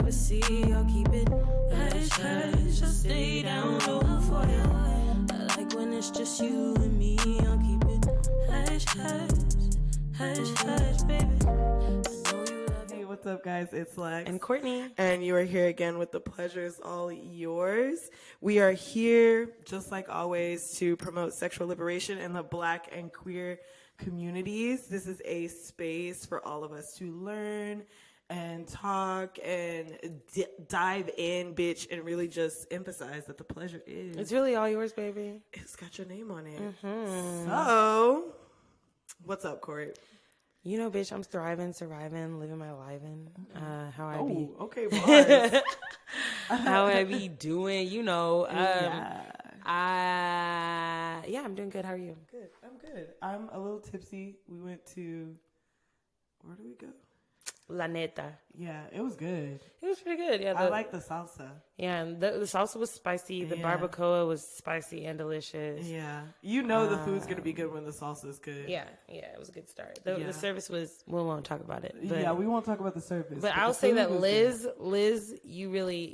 privacy, I'll keep it hush, hush. I'll stay down low for you. I like when it's just you and me, I'll keep it hush, hush, hush, hush, baby. Hey, what's up, guys? It's Lex and Courtney, and you are here again with The Pleasure's All Yours. We are here, just like always, to promote sexual liberation in the Black and queer communities. This is a space for all of us to learn and talk and dive in, bitch, and really just emphasize that the pleasure is. It's really all yours, baby. It's got your name on it. Mm-hmm. So, what's up, Court? You know, bitch, I'm thriving, surviving, living my life in. How I be. Okay, bars. How I be doing, you know. Yeah, I'm doing good. How are you? Good. I'm good. I'm a little tipsy. We went to, where do we go? La Neta. Yeah, it was good. It was pretty good. Yeah, I like the salsa. Yeah, and the salsa was spicy. The barbacoa was spicy and delicious. Yeah. You know the food's going to be good when the salsa's good. Yeah, it was a good start. The service was, we won't talk about it. But, yeah, we won't talk about the service. But I'll say that Liz, you really,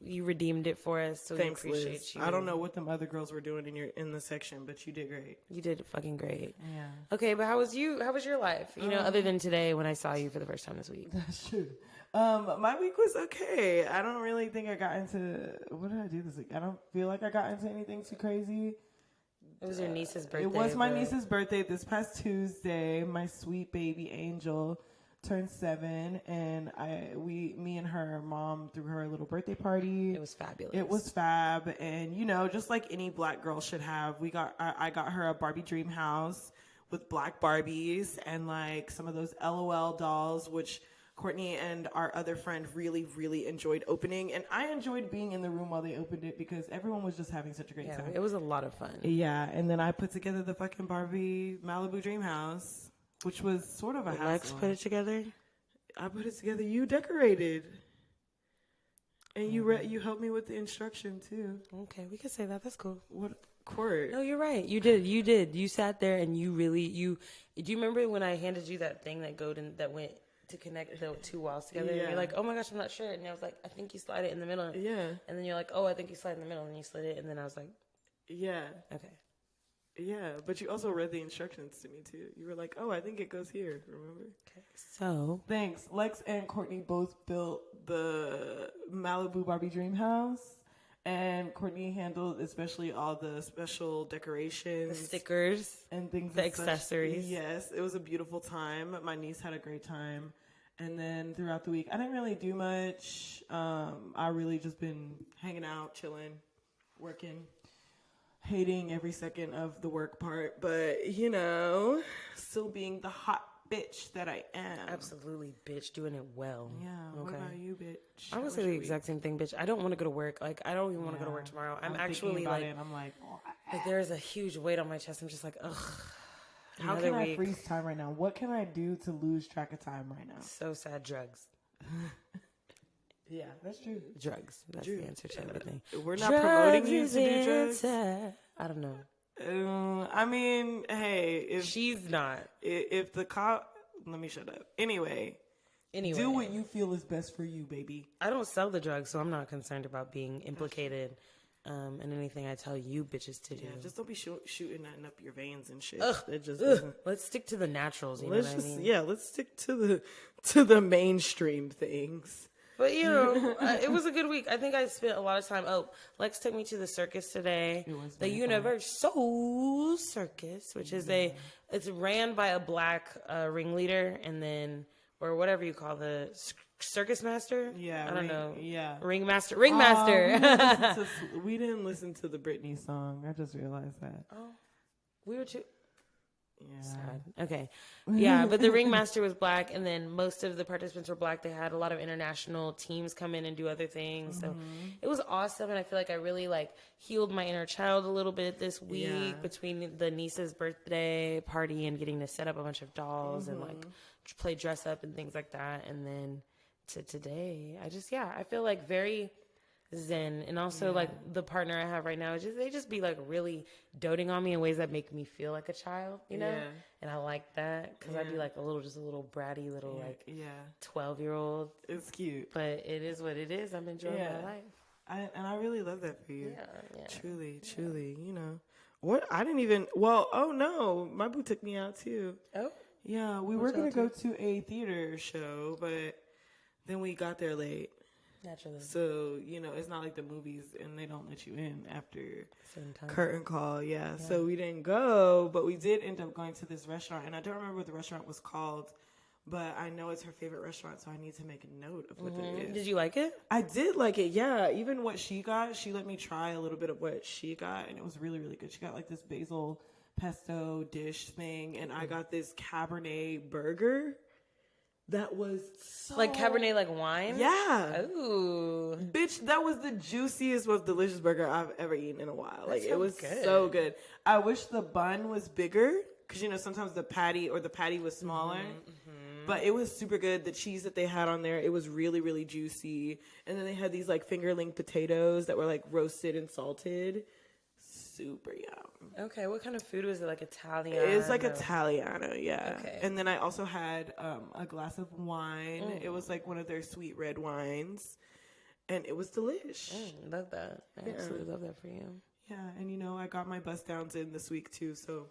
you redeemed it for us, so Thanks, we appreciate Liz. you. I don't know what them other girls were doing in the section, but you did great. You did fucking great. Yeah. Okay, but how was your life? You know, other than today when I saw you for the first time this week. That's true. My week was okay. I don't really think I got into, what did I do this week? I don't feel like I got into anything too crazy. It was your niece's birthday. It was my niece's birthday this past Tuesday. My sweet baby Angel turned 7, and me and her mom threw her a little birthday party. It was fabulous. It was fab, and you know, just like any Black girl should have, I got her a Barbie dream house with Black Barbies and like some of those LOL dolls, which Courtney and our other friend really, really enjoyed opening. And I enjoyed being in the room while they opened it because everyone was just having such a great time. It was a lot of fun. Yeah, and then I put together the fucking Barbie Malibu dream house, which was sort of a hassle. Lex put it together? I put it together. You decorated. And you helped me with the instruction, too. Okay, we can say that. That's cool. What? Court. No, you're right. You did. You sat there and you really, do you remember when I handed you that thing that went to connect the two walls together? Yeah. And you're like, oh my gosh, I'm not sure. And I was like, I think you slide it in the middle. Yeah. And then you're like, oh, I think you slide in the middle. And you slid it. And then I was like, yeah. Okay. Yeah, but you also read the instructions to me, too. You were like, oh, I think it goes here, remember? Okay. So. Thanks. Lex and Courtney both built the Malibu Barbie dream house. And Courtney handled especially all the special decorations. The stickers. And things. The accessories. Yes, it was a beautiful time. My niece had a great time. And then throughout the week, I didn't really do much. I really just been hanging out, chilling, working, hating every second of the work part. But, you know, still being the hot bitch that I am. Absolutely, bitch. Doing it well. Yeah. Okay. What about you, bitch? I would say the exact same thing, bitch. I don't want to go to work. Like, I don't even want to go to work tomorrow. I'm actually like, I'm like there's a huge weight on my chest. I'm just like, ugh. How can I freeze time right now? What can I do to lose track of time right now? So sad. Drugs. Yeah, that's true. Drugs. That's the answer to everything. We're not promoting you to do drugs. I don't know. I mean, hey, if she's not, if the cop, let me shut up. Anyway, do what you feel is best for you, baby. I don't sell the drugs, so I'm not concerned about being implicated in anything I tell you bitches to do. Yeah, just don't be shooting that up your veins and shit. Let's stick to the naturals. You know what I mean? Yeah, let's stick to the mainstream things. But, you know, it was a good week. I think I spent a lot of time. Oh, Lex took me to the circus today. It was the Universal Circus, which is it's ran by a Black ringleader or whatever you call the circus master. Yeah. I don't know. Yeah. Ringmaster. We didn't listen to the Britney song. I just realized that. Oh, we were too. Yeah. Sad. Okay. Yeah, but the ringmaster was Black, and then most of the participants were Black. They had a lot of international teams come in and do other things. So it was awesome, and I feel like I really healed my inner child a little bit this week between the niece's birthday party and getting to set up a bunch of dolls and play dress up and things like that. And then to today, I feel very, zen. And also like the partner I have right now, they just be like really doting on me in ways that make me feel like a child, you know? Yeah. And I like that because I'd be like a little bratty little like 12-year-old. It's cute. But it is what it is. I'm enjoying my life. I really love that for you. Yeah. Truly, you know. What? I didn't even, oh no, my boo took me out too. Oh? Yeah, we were going to go to a theater show, but then we got there late. Naturally. So, you know, it's not like the movies and they don't let you in after Same time. curtain call. Yeah. So we didn't go, but we did end up going to this restaurant. And I don't remember what the restaurant was called, but I know it's her favorite restaurant, so I need to make a note of what it is. Did you like it? I did like it, yeah. Even what she got, she let me try a little bit of what she got, and it was really, really good. She got like this basil pesto dish thing, and I got this Cabernet burger that was so... Like Cabernet, like wine? Yeah. Ooh. Bitch, that was the juiciest, most delicious burger I've ever eaten in a while. Like, it was good. so good. I wish the bun was bigger, because, you know, sometimes the patty was smaller. But it was super good. The cheese that they had on there, it was really, really juicy. And then they had these, like, fingerling potatoes that were, like, roasted and salted. Super yum. Okay, what kind of food was it? Like Italian? It's like Italiano, yeah. Okay. And then I also had a glass of wine. It was like one of their sweet red wines. And it was delish. Love that. I absolutely love that for you. Yeah, and you know, I got my bust downs in this week too, so...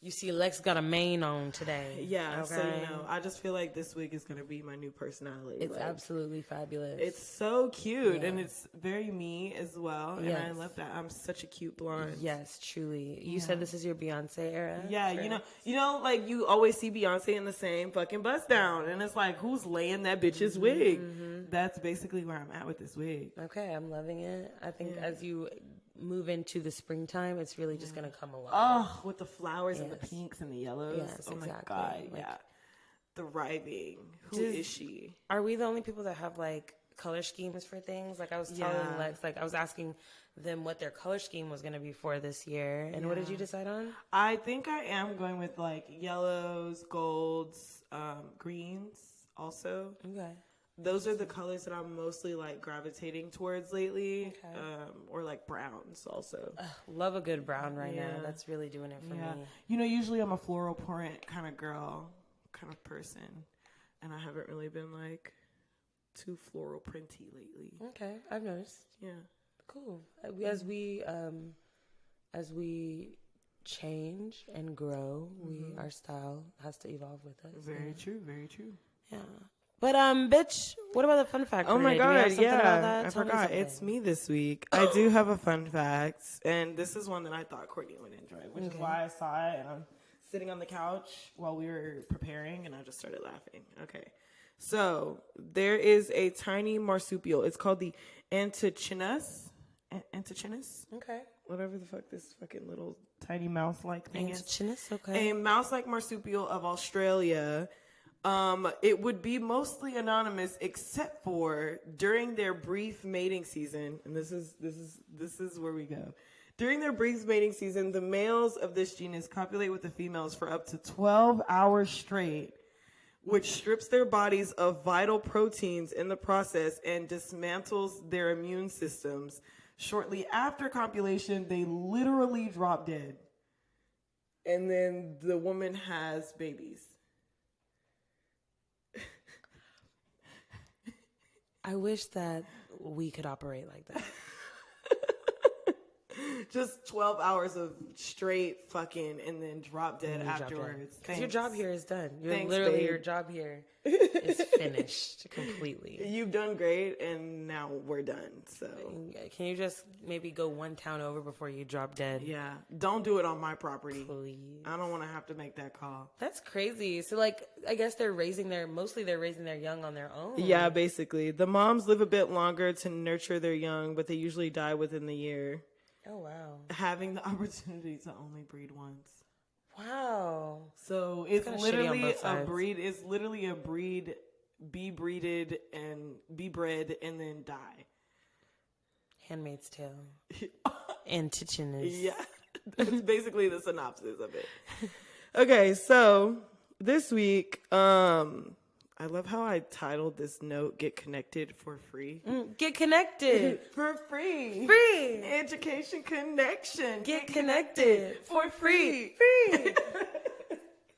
You see, Lex got a mane on today. Yeah, okay? so, you know, I just feel like this week is going to be my new personality. It's like, absolutely fabulous. It's so cute, and it's very me as well, and I love that. I'm such a cute blonde. Yes, truly. You said this is your Beyonce era? Yeah, sure. you know, like, you always see Beyonce in the same fucking bust down, and it's like, who's laying that bitch's wig? That's basically where I'm at with this wig. Okay, I'm loving it. I think as you move into the springtime, it's really just going to come along. Oh, with the flowers and the pinks and the yellows. Yes, oh my exactly. God, like, yeah. Thriving. Who is she? Are we the only people that have like color schemes for things? Like I was telling Lex, like I was asking them what their color scheme was going to be for this year. And what did you decide on? I think I am going with like yellows, golds, greens also. Okay. Those are the colors that I'm mostly like gravitating towards lately. Okay. Or like browns also. Love a good brown right now. That's really doing it for me. You know, usually I'm a floral print kind of girl, kind of person. And I haven't really been like too floral printy lately. Okay. I've noticed. Yeah. Cool. As we change and grow, our style has to evolve with us. Very true. Very true. Yeah. But bitch, what about the fun fact? Oh my God, God, about that? I Tell me forgot. something. It's me this week. I do have a fun fact, and this is one that I thought Courtney would enjoy, which is why I saw it, and I'm sitting on the couch while we were preparing, and I just started laughing. Okay. So, there is a tiny marsupial. It's called the Antechinus. Antechinus? Okay. Whatever the fuck this fucking little tiny mouse-like thing is. Antechinus, okay. A mouse-like marsupial of Australia. It would be mostly anonymous except for during their brief mating season, and this is where we go. During their brief mating season, the males of this genus copulate with the females for up to 12 hours straight, which strips their bodies of vital proteins in the process and dismantles their immune systems. Shortly after copulation, they literally drop dead. And then the woman has babies. I wish that we could operate like that. Just 12 hours of straight fucking and then drop dead afterwards. Because your job here is done. Thanks, literally, babe. your job here is finished completely. You've done great, and now we're done. So, can you just maybe go one town over before you drop dead? yeah, don't do it on my property. Please. I don't want to have to make that call. That's crazy. So, like, I guess they're raising their young on their own. Yeah, basically. The moms live a bit longer to nurture their young, but they usually die within the year. Oh, wow. Having the opportunity to only breed once. Wow. So it's literally a breed. It's literally a breed, be breeded and be bred and then die. Handmaid's Tale. Antechinus. Yeah, that's basically the synopsis of it. Okay, so this week, I love how I titled this note, Get Connected for Free. Get connected. For free. Free. Education connection. Get connected for free. Free.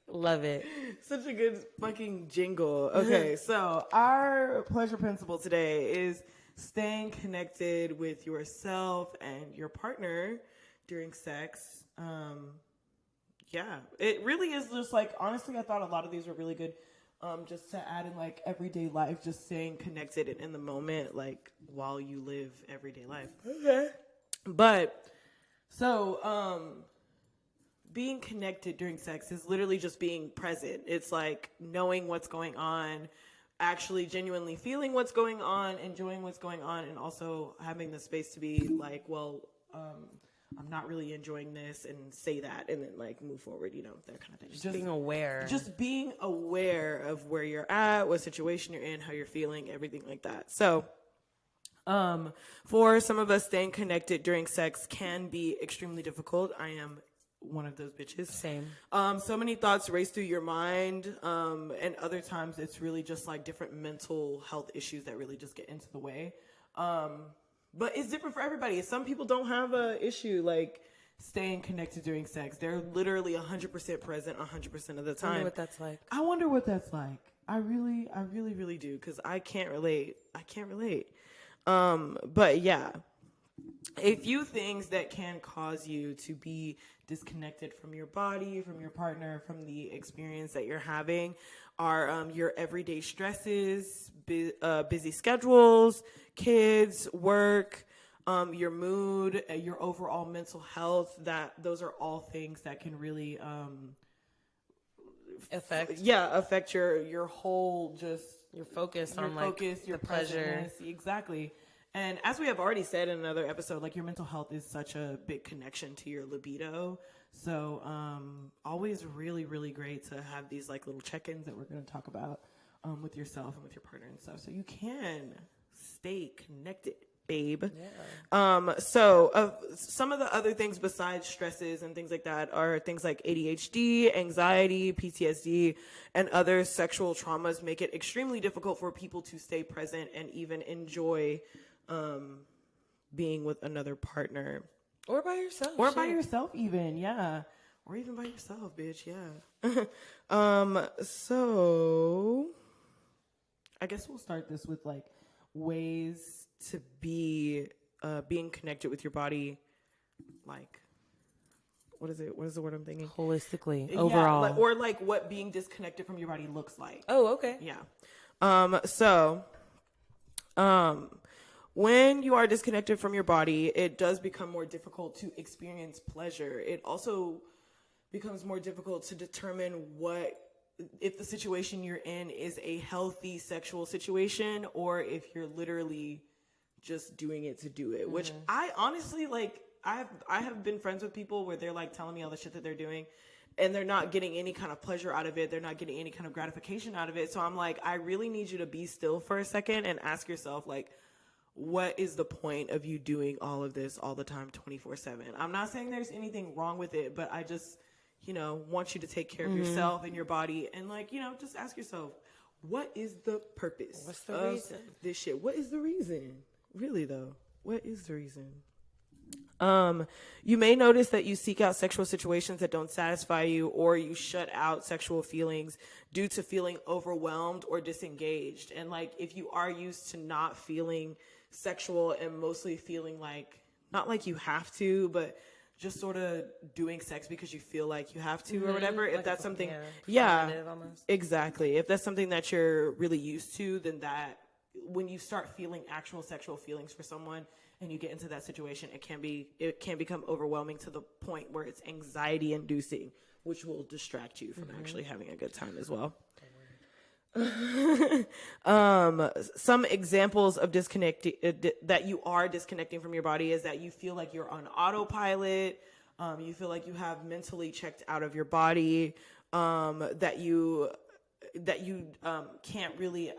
Love it. Such a good fucking jingle. Okay, so our pleasure principle today is staying connected with yourself and your partner during sex. Yeah, it really is just like, honestly, I thought a lot of these were really good. Just to add in like everyday life, just staying connected in the moment, like while you live everyday life. Okay. But so, being connected during sex is literally just being present. It's like knowing what's going on, actually genuinely feeling what's going on, enjoying what's going on, and also having the space to be like, well, I'm not really enjoying this, and say that, and then like move forward, you know, that kind of thing. Just being aware. Just being aware of where you're at, what situation you're in, how you're feeling, everything like that. So, for some of us, staying connected during sex can be extremely difficult. I am one of those bitches. Same. So many thoughts race through your mind, and other times it's really just like different mental health issues that really just get into the way. But it's different for everybody. Some people don't have a issue like staying connected during sex. They're literally 100% present 100% of the time. I wonder what that's like. I wonder what that's like. I really do, because I can't relate. But yeah, a few things that can cause you to be disconnected from your body, from your partner, from the experience that you're having are your everyday stresses, busy schedules, kids, work, your mood, your overall mental health. Those are all things that can really affect your whole, just your focus your on focus, like your the pleasure. Exactly. And as we have already said in another episode, like your mental health is such a big connection to your libido. So always really, really great to have these like little check-ins that we're going to talk about with yourself and with your partner and stuff. So you can stay connected, babe. Yeah. So some of the other things besides stresses and things like that are things like ADHD, anxiety, PTSD, and other sexual traumas make it extremely difficult for people to stay present and even enjoy being with another partner. Or by yourself. Or by yourself even, yeah. Or even by yourself, bitch, yeah. So I guess we'll start this with like ways to be being connected with your body, like what is it? What is the word I'm thinking? Holistically, yeah, overall. or like what being disconnected from your body looks like. Oh, okay. Yeah. When you are disconnected from your body, it does become more difficult to experience pleasure. It also becomes more difficult to determine if the situation you're in is a healthy sexual situation or if you're literally just doing it to do it, which I honestly like. I have been friends with people where they're like telling me all the shit that they're doing and they're not getting any kind of pleasure out of it. They're not getting any kind of gratification out of it. So I'm like, I really need you to be still for a second and ask yourself, like, what is the point of you doing all of this all the time, 24/7? I'm not saying there's anything wrong with it, but I just, want you to take care of yourself and your body and like, just ask yourself, what is the purpose? What's the reason? This shit? What is the reason? Really though, what is the reason? You may notice that you seek out sexual situations that don't satisfy you, or you shut out sexual feelings due to feeling overwhelmed or disengaged. And like, if you are used to not feeling sexual and mostly feeling like, not like you have to, but just sort of doing sex because you feel like you have to or whatever. If that's something, exactly. If that's something that you're really used to, then that when you start feeling actual sexual feelings for someone and you get into that situation, it can become overwhelming to the point where it's anxiety inducing, which will distract you from actually having a good time as well. Some examples of that you are disconnecting from your body is that you feel like you're on autopilot. You feel like you have mentally checked out of your body. That you can't really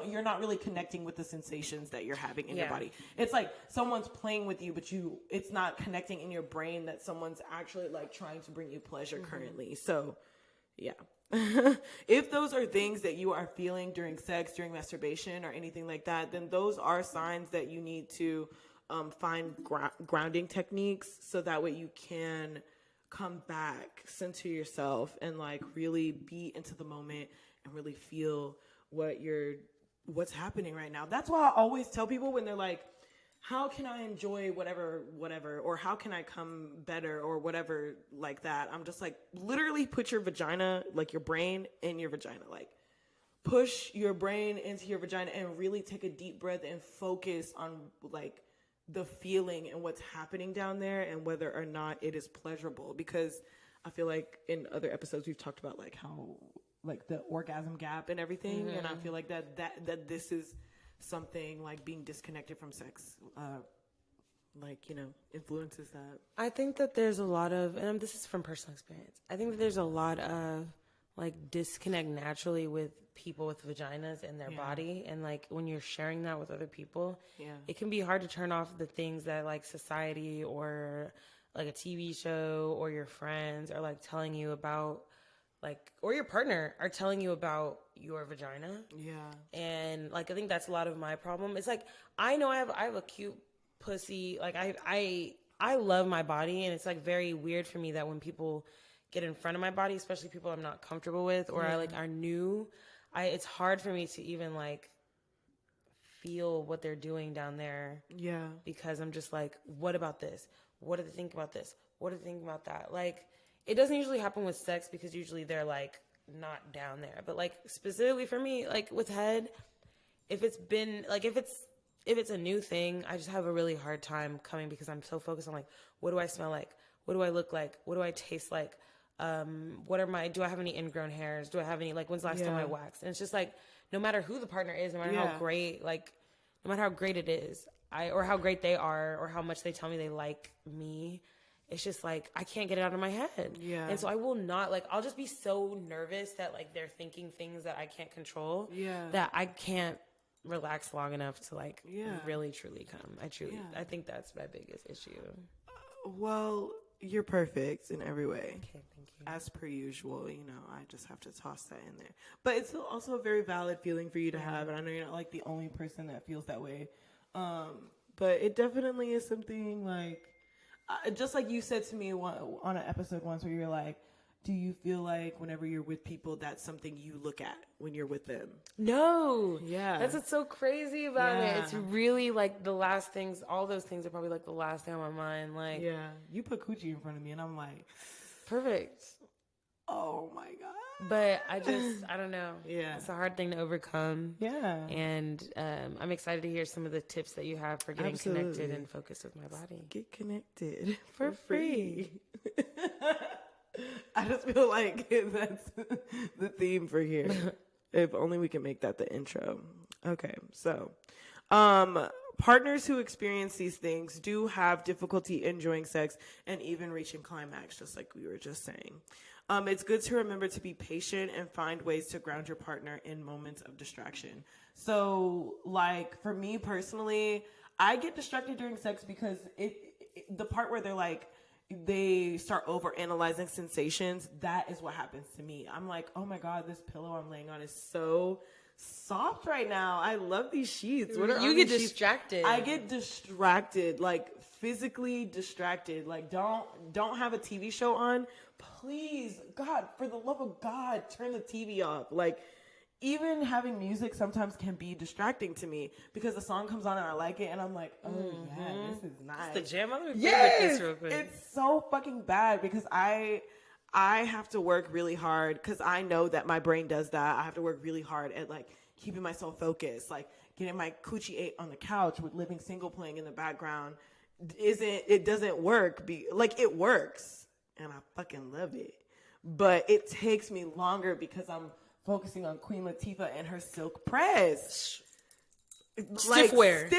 you're not really connecting with the sensations that you're having in your body. It's like someone's playing with you, but it's not connecting in your brain that someone's actually like trying to bring you pleasure currently. So yeah. if those are things that you are feeling during sex, during masturbation, or anything like that, then those are signs that you need to find grounding techniques so that way you can come back, center yourself, and like really be into the moment and really feel what's happening right now. That's why I always tell people when they're like, how can I enjoy whatever, or how can I come better or whatever like that? I'm just like, literally put your vagina, like your brain in your vagina. Like push your brain into your vagina and really take a deep breath and focus on like the feeling and what's happening down there and whether or not it is pleasurable. Because I feel like in other episodes we've talked about like how like the orgasm gap and everything. And I feel like that this is something like being disconnected from sex, like, you know, influences that. I think that there's a lot of, and this is from personal experience, I think that there's a lot of like disconnect naturally with people with vaginas in their body. And like when you're sharing that with other people, it can be hard to turn off the things that like society or like a TV show or your friends are like telling you about, like, or your partner are telling you about your vagina. Yeah. And like, I think that's a lot of my problem. It's like, I know I have a cute pussy. Like I love my body, and it's like very weird for me that when people get in front of my body, especially people I'm not comfortable with or I like are new, it's hard for me to even like feel what they're doing down there. Yeah. Because I'm just like, what about this? What do they think about this? What do they think about that? Like, it doesn't usually happen with sex because usually they're like not down there. But like specifically for me, like with head, if it's a new thing, I just have a really hard time coming because I'm so focused on like, what do I smell like? What do I look like? What do I taste like? Do I have any ingrown hairs? Do I have any, like, when's the last time I waxed? And it's just like, no matter who the partner is, no matter how great, like, no matter how great it is, or how great they are, or how much they tell me they like me, it's just like, I can't get it out of my head. Yeah. And so I will not, like, I'll just be so nervous that like they're thinking things that I can't control. Yeah. That I can't relax long enough to like really truly come. I think that's my biggest issue. Well, you're perfect in every way. Okay, thank you. As per usual, you know, I just have to toss that in there. But it's also a very valid feeling for you to have, and I know you're not like the only person that feels that way. But it definitely is something like, just like you said to me on an episode once where you're like, do you feel like whenever you're with people, that's something you look at when you're with them? No. Yeah. That's what's so crazy about it. It's really like the last things, all those things are probably like the last thing on my mind. Like, yeah. You put coochie in front of me and I'm like, perfect. Oh my God. But I don't know. Yeah. It's a hard thing to overcome. Yeah. And I'm excited to hear some of the tips that you have for getting connected and focused with my body. Get connected for free. I just feel like that's the theme for here. If only we can make that the intro. Okay, so partners who experience these things do have difficulty enjoying sex and even reaching climax, just like we were just saying. It's good to remember to be patient and find ways to ground your partner in moments of distraction. So, like, for me personally, I get distracted during sex because the part where they're like, they start over analyzing sensations, that is what happens to me. I'm like, oh my God, this pillow I'm laying on is so soft right now. I love these sheets. You get distracted. I get distracted, like physically distracted. Like, don't have a TV show on. Please, God, for the love of God, turn the TV off. Like, even having music sometimes can be distracting to me because the song comes on and I like it and I'm like, oh yeah, this is nice. It's the jam. I'm gonna this real quick. It's so fucking bad because I have to work really hard because I know that my brain does that. I have to work really hard at like keeping myself focused, like getting my coochie ate on the couch with Living Single playing in the background. It doesn't work. Like, it works and I fucking love it, but it takes me longer because I'm focusing on Queen Latifah and her silk press. Stiff wear,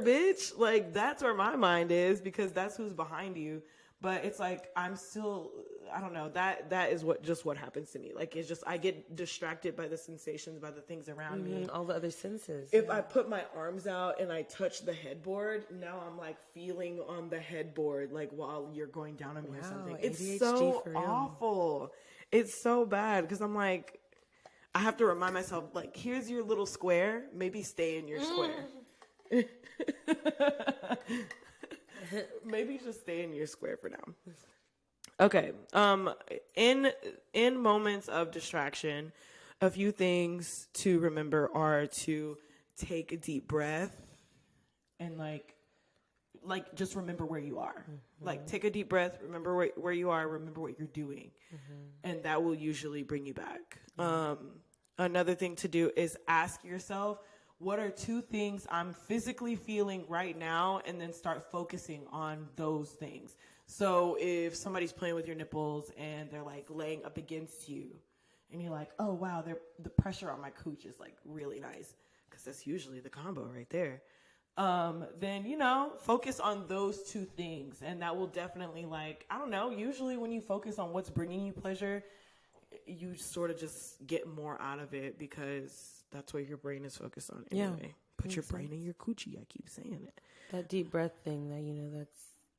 bitch. Like, that's where my mind is because that's who's behind you. But it's like, I'm still, I don't know, that is what happens to me. Like, it's just, I get distracted by the sensations, by the things around me. All the other senses. If I put my arms out and I touch the headboard, now I'm like feeling on the headboard, like while you're going down on me or something. It's ADHD so awful. It's so bad because I'm like, I have to remind myself, like, here's your little square. Maybe stay in your square. Maybe just stay in your square for now. Okay. In moments of distraction, a few things to remember are to take a deep breath and like just remember where you are. Mm-hmm. Like take a deep breath, remember where you are, remember what you're doing. Mm-hmm. And that will usually bring you back. Mm-hmm. Another thing to do is ask yourself, what are 2 things I'm physically feeling right now? And then start focusing on those things. So if somebody's playing with your nipples and they're like laying up against you and you're like, oh, wow, the pressure on my cooch is like really nice. Because that's usually the combo right there. Then, focus on those 2 things. And that will definitely usually when you focus on what's bringing you pleasure, you sort of just get more out of it because that's what your brain is focused on anyway. Yeah, put your brain in your coochie. I keep saying it. That deep breath thing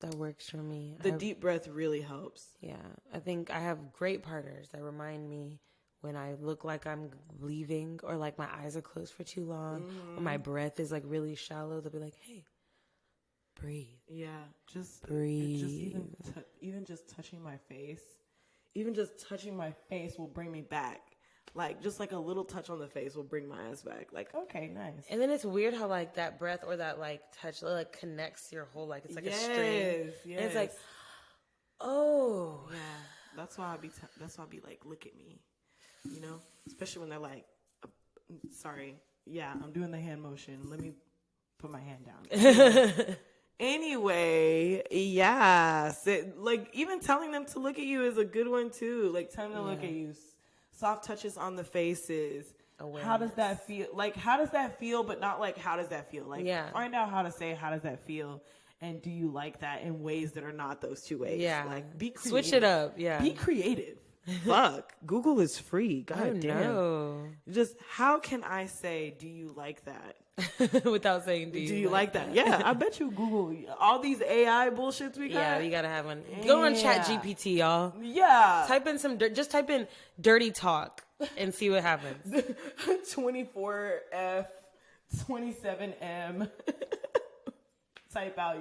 that works for me. The deep breath really helps. Yeah. I think I have great partners that remind me when I look like I'm leaving or like my eyes are closed for too long or my breath is like really shallow. They'll be like, hey, breathe. Yeah. Just breathe. Just even just touching my face. Even just touching my face will bring me back. Like, just like a little touch on the face will bring my ass back. Like, okay, nice. And then it's weird how, like, that breath or that, like, touch, like, connects your whole, like, it's like a string. Yes. And it's like, oh. Yeah. That's why I be like, look at me. Especially when they're like, sorry. Yeah, I'm doing the hand motion. Let me put my hand down. Anyway, yeah. Like, even telling them to look at you is a good one, too. Like, telling them to look at you. Soft touches on the faces. Awareness. How does that feel? Like, how does that feel? But not like, how does that feel? Like, find out how to say, how does that feel? And do you like that in ways that are not those 2 ways? Yeah. Like, be creative. Switch it up. Yeah. Be creative. Fuck. Google is free. God damn. No. Just, how can I say, do you like that? Without saying, do you like that? Yeah, I bet you Google all these AI bullshits we got. Yeah, you gotta have one. Go on Chat GPT, y'all. Yeah. Type in just type in dirty talk and see what happens. 24F, 27M. Type out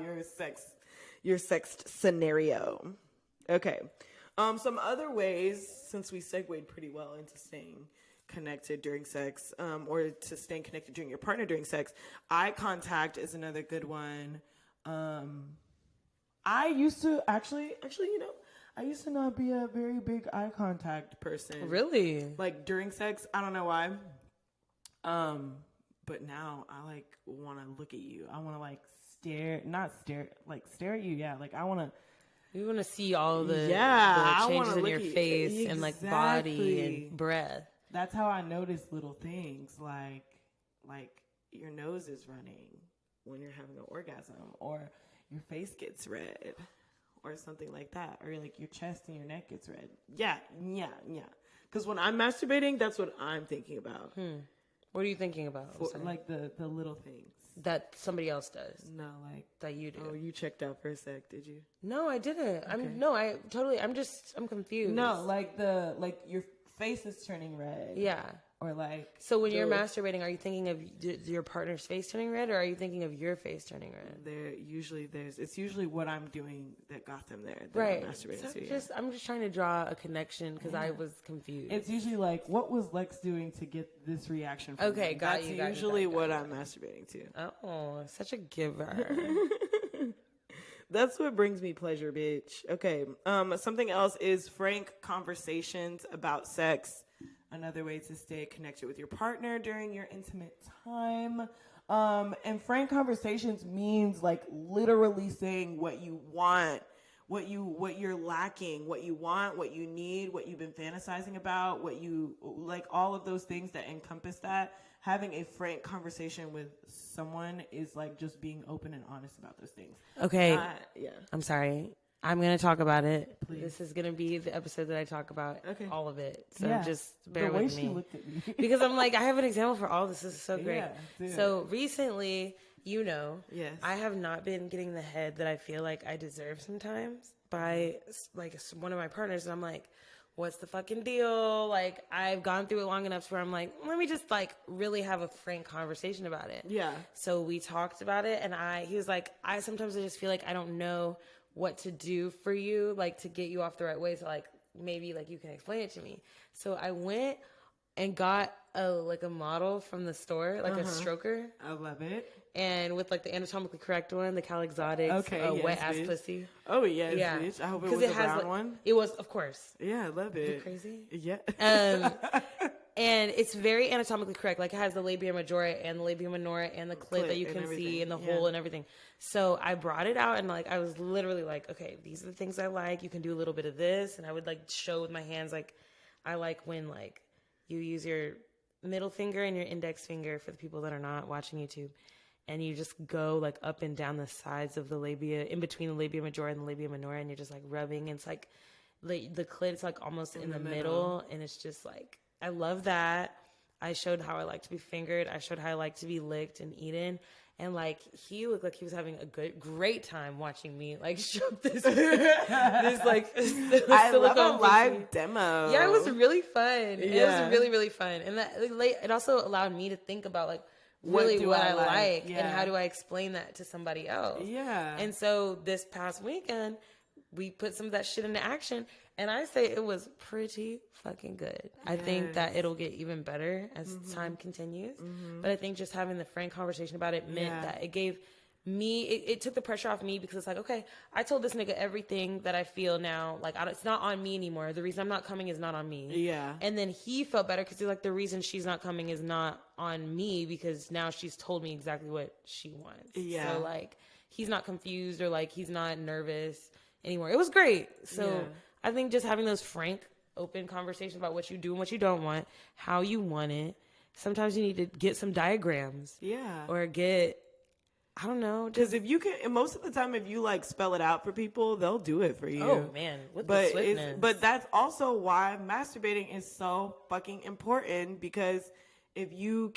your sex scenario. Okay. Some other ways, since we segued pretty well into staying connected during sex, or to staying connected during your partner during sex, eye contact is another good one. I used to actually, I used to not be a very big eye contact person. Really? Like during sex, I don't know why. But now I want to look at you. I want to stare at you. Yeah. Like I want to. You want to see all the changes in your face and body and breath. That's how I notice little things like your nose is running when you're having an orgasm, or your face gets red, or something like that, or like your chest and your neck gets red. Yeah. Because when I'm masturbating, that's what I'm thinking about. What are you thinking about? Like the little things that somebody else does. No, like that you do. Oh, you checked out for a sec, did you? No, I didn't. Okay. I'm confused. No, like your face is turning red. Yeah. Or so when you're masturbating, are you thinking of your partner's face turning red, or are you thinking of your face turning red? It's usually what I'm doing that got them there. Right. I'm just trying to draw a connection because I was confused. It's usually like, what was Lex doing to get this reaction from Okay, them? That's usually what I'm masturbating to. Oh, such a giver. That's what brings me pleasure, bitch. Okay. Something else is frank conversations about sex. Another way to stay connected with your partner during your intimate time. And frank conversations means literally saying what you want, what you're lacking, what you want, what you need, what you've been fantasizing about, what you like, all of those things that encompass that. Having a frank conversation with someone is just being open and honest about those things. Okay. I'm sorry. I'm going to talk about it. Please. This is going to be the episode that I talk about all of it. So just bear with me. The way she looked at me. Because I'm I have an example for all this. This is so great. Yeah, so recently, yes, I have not been getting the head that I feel like I deserve sometimes by one of my partners. And I'm like, what's the fucking deal? Like, I've gone through it long enough to where I'm like, let me just like really have a frank conversation about it. Yeah. So we talked about it, and he was like, I just feel like I don't know what to do for you, like to get you off the right way. So like, maybe like you can explain it to me. So I went and got a model from the store, like a stroker. I love it. And with like the anatomically correct one, the Cal Exotics, yes, wet ass bitch. pussy. Oh yes, Yeah. bitch. I hope it was a brown one. It was, of course. Yeah, I love it. You crazy? Yeah. And it's very anatomically correct. Like, it has the labia majora and the labia minora and the clit that you can see and the hole and everything. So I brought it out, and like, I was literally like, okay, these are the things I like. You can do a little bit of this. And I would like show with my hands, like, I like when like you use your middle finger and your index finger, for the people that are not watching YouTube, and you just go like up and down the sides of the labia, in between the labia majora and the labia minora, and you're just like rubbing. And it's like the clit is like almost in the middle, and it's just like, I love that. I showed how I like to be fingered. I showed how I like to be licked and eaten. And like, he looked like he was having a great time watching me like shove this like I love a live demo. Yeah, it was really fun. Yeah. It was really, really fun. And that it also allowed me to think about like really what I like and how do I explain that to somebody else. Yeah. And so this past weekend, we put some of that shit into action, and I say it was pretty fucking good. Yes. I think that it'll get even better as time continues. But I think just having the frank conversation about it meant that it gave me, it took the pressure off me, because it's like, okay, I told this nigga everything that I feel now. Like, it's not on me anymore. The reason I'm not coming is not on me. Yeah. And then he felt better, because he's like, the reason she's not coming is not on me, because now she's told me exactly what she wants. Yeah. So like, he's not confused, or like, he's not nervous anymore. It was great. So I think just having those frank, open conversations about what you do and what you don't want, how you want it. Sometimes you need to get some diagrams. Yeah. Or get, I don't know. Because if you can, and most of the time, if you like spell it out for people, they'll do it for you. Oh man, with the swiftness. But that's also why masturbating is so fucking important, because if you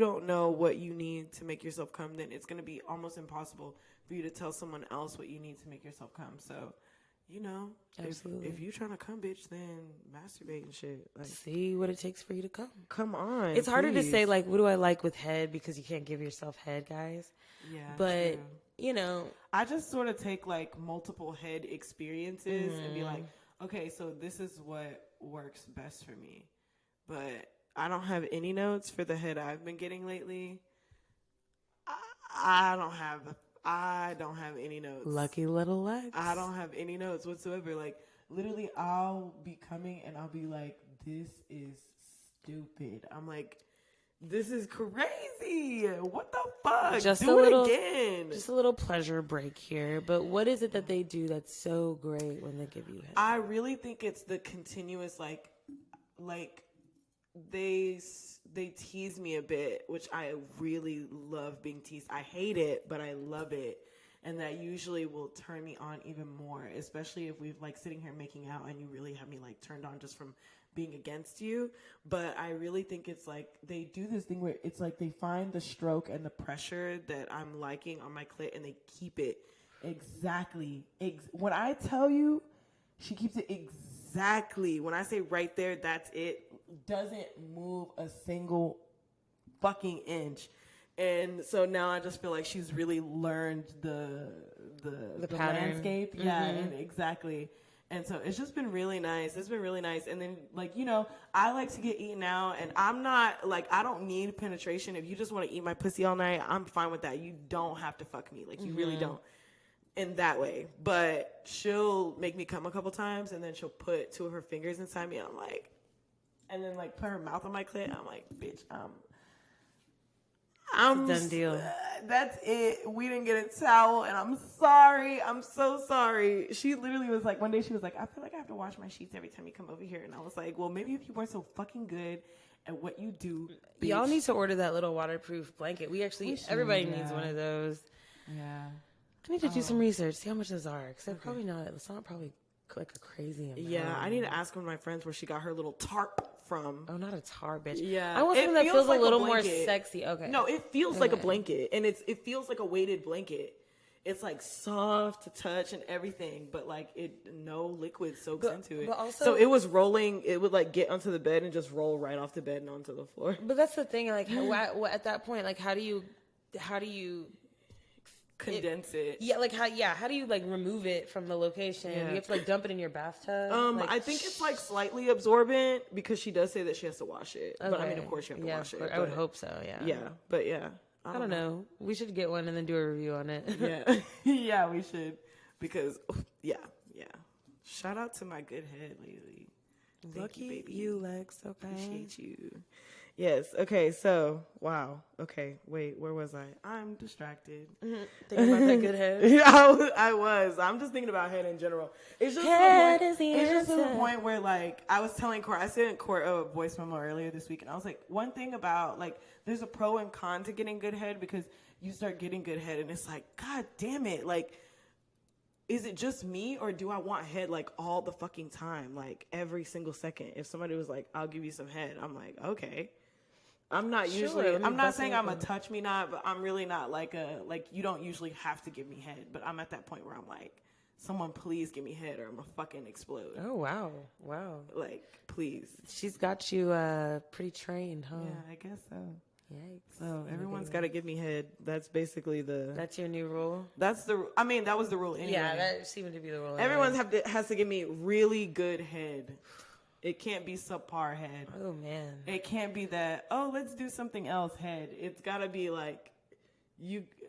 don't know what you need to make yourself come, then it's going to be almost impossible for you to tell someone else what you need to make yourself come. So, you know, absolutely. If you're trying to come, bitch, then masturbate and shit. Like, see what it takes for you to come. Come on. It's harder to say, like, what do I like with head, because you can't give yourself head, guys. Yeah. But, true. You know. I just sort of take, like, multiple head experiences and be like, okay, so this is what works best for me. But I don't have any notes for the head I've been getting lately. I don't have any notes. Lucky little Lex. I don't have any notes whatsoever. Like, literally, I'll be coming and I'll be like, this is stupid. I'm like, this is crazy. What the fuck? Just do it again. Just a little pleasure break here. But what is it that they do that's so great when they give you head? I really think it's the continuous, like they tease me a bit, which I really love being teased. I hate it, but I love it. And that usually will turn me on even more, especially if we've like sitting here making out and you really have me like turned on just from being against you. But I really think it's like they do this thing where it's like they find the stroke and the pressure that I'm liking on my clit, and they keep it exactly. When I tell you, she keeps it exactly. When I say right there, that's it. Doesn't move a single fucking inch. And so now I just feel like she's really learned the landscape. Yeah, and exactly. And so it's just been really nice. It's been really nice. And then, like, you know, I like to get eaten out, and I'm not, like, I don't need penetration. If you just want to eat my pussy all night, I'm fine with that. You don't have to fuck me. Like, you really don't. In that way. But she'll make me come a couple times, and then she'll put two of her fingers inside me, and I'm like, and then, like, put her mouth on my clit. I'm like, bitch, I'm done deal. That's it. We didn't get a towel, and I'm sorry. I'm so sorry. She literally was like, one day she was like, I feel like I have to wash my sheets every time you come over here. And I was like, well, maybe if you weren't so fucking good at what you do, bitch. Y'all need to order that little waterproof blanket. Everybody needs one of those. Yeah. I need to do some research, see how much those are, because it's not probably like a crazy amount. Yeah, I need to ask one of my friends where she got her little tarp from. Oh, not a tar, bitch. Yeah. I want something that feels like a little more sexy. Okay. No, it feels like a blanket, and it feels like a weighted blanket. it's like soft to touch and everything, but like no liquid soaks into it. But also, so it was rolling. It would like get onto the bed and just roll right off the bed and onto the floor. But that's the thing. Like at that point, like how do you condense it? Yeah, like how do you like remove it from the location? Yeah. You have to like dump it in your bathtub. I think it's like slightly absorbent because she does say that she has to wash it. Okay. But I mean, of course, you have to wash it. I would hope so. Yeah. Yeah, but yeah. I don't know. We should get one and then do a review on it. Yeah. Yeah, we should. Because, yeah. Shout out to my good head lately. Lucky you, Lex. Okay. Appreciate you. Yes. Okay. So, wow. Okay. Wait, where was I? I'm distracted. Thinking about that good head. Yeah, I was. I'm just thinking about head in general. It's just Head to is the it's just to the answer. point where, like, I was telling Court, I sent Court a voice memo earlier this week, and I was like, one thing about, like, there's a pro and con to getting good head because you start getting good head, and it's like, God damn it, like, is it just me or do I want head like all the fucking time, like every single second? If somebody was like, I'll give you some head, I'm like, okay. I'm not usually, I'm not saying I'm a touch me not, but I'm really not like you don't usually have to give me head, but I'm at that point where I'm like, someone please give me head or I'm gonna fucking explode. Oh, wow. Like, please. She's got you pretty trained, huh? Yeah, I guess so. Yikes. So everyone's got to give me head. That's basically That's your new rule? that was the rule anyway. Yeah, that seemed to be the rule. Everyone has to give me really good head. It can't be subpar head. Oh, man. It can't be that, oh, let's do something else head. It's got to be like,